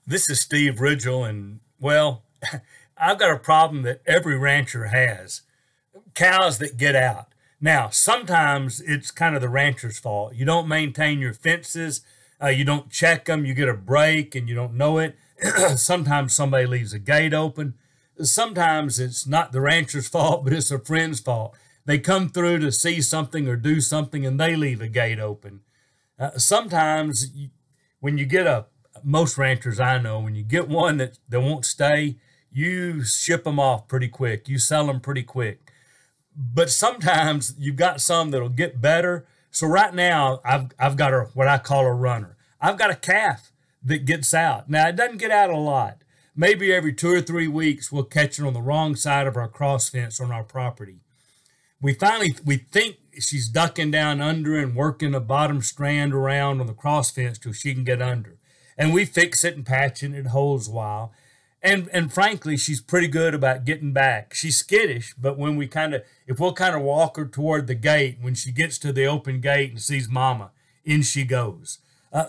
This is Steve Ridgel, and well, I've got a problem that every rancher has: cows that get out. Now, sometimes it's kind of the rancher's fault. You don't maintain your fences, you don't check them, you get a break and you don't know it. Sometimes somebody leaves a gate open. Sometimes it's not the rancher's fault, but it's a friend's fault. They come through to see something or do something and they leave a gate open. Sometimes when you get most ranchers I know, when you get one that won't stay, you ship them off pretty quick. You sell them pretty quick. But sometimes you've got some that'll get better. So right now I've got what I call a runner. I've got a calf that gets out. Now it doesn't get out a lot. Maybe every 2 or 3 weeks we'll catch it on the wrong side of our cross fence on our property. We think she's ducking down under and working the bottom strand around on the cross fence till she can get under. And we fix it and patch it, and it holds a while. And frankly, she's pretty good about getting back. She's skittish, but when if we'll kind of walk her toward the gate, when she gets to the open gate and sees mama, in she goes.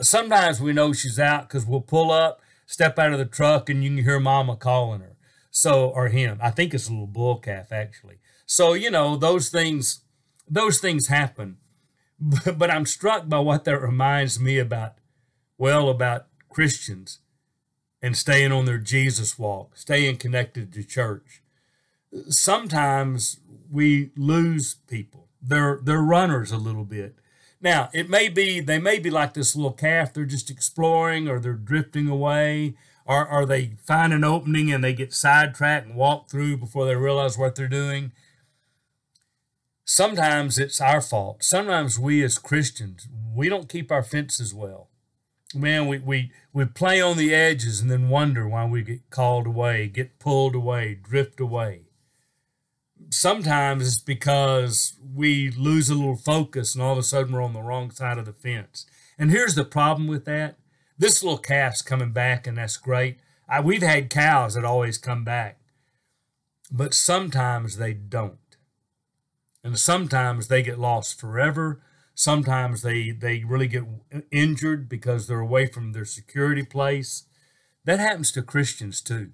Sometimes we know she's out because we'll pull up, step out of the truck, and you can hear mama calling her. So, or him. I think it's a little bull calf, actually. So, you know, those things happen. But I'm struck by what that reminds me about Christians and staying on their Jesus walk, staying connected to church. Sometimes we lose people. They're runners a little bit. Now, they may be like this little calf. They're just exploring, or they're drifting away, or they find an opening and they get sidetracked and walk through before they realize what they're doing. Sometimes it's our fault. Sometimes we as Christians, we don't keep our fences well. Man, we play on the edges and then wonder why we get called away, get pulled away, drift away. Sometimes it's because we lose a little focus and all of a sudden we're on the wrong side of the fence. And here's the problem with that. This little calf's coming back, and that's great. We've had cows that always come back, but sometimes they don't. And sometimes they get lost forever. Sometimes they really get injured because they're away from their security place. That happens to Christians too.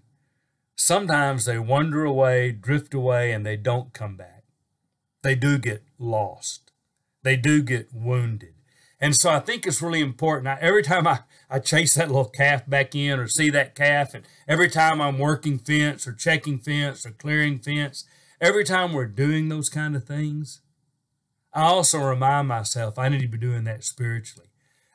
Sometimes they wander away, drift away, and they don't come back. They do get lost. They do get wounded. And so I think it's really important. Every time I chase that little calf back in or see that calf, and every time I'm working fence or checking fence or clearing fence, every time we're doing those kind of things, I also remind myself I need to be doing that spiritually.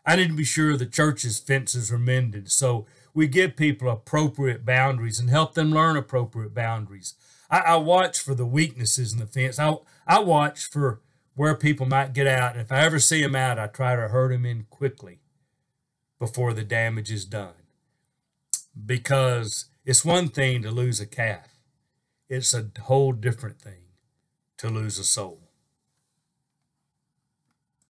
I need to be sure the church's fences are mended, so we give people appropriate boundaries and help them learn appropriate boundaries. I watch for the weaknesses in the fence. I watch for where people might get out, and if I ever see them out, I try to herd them in quickly before the damage is done. Because it's one thing to lose a calf. It's a whole different thing to lose a soul.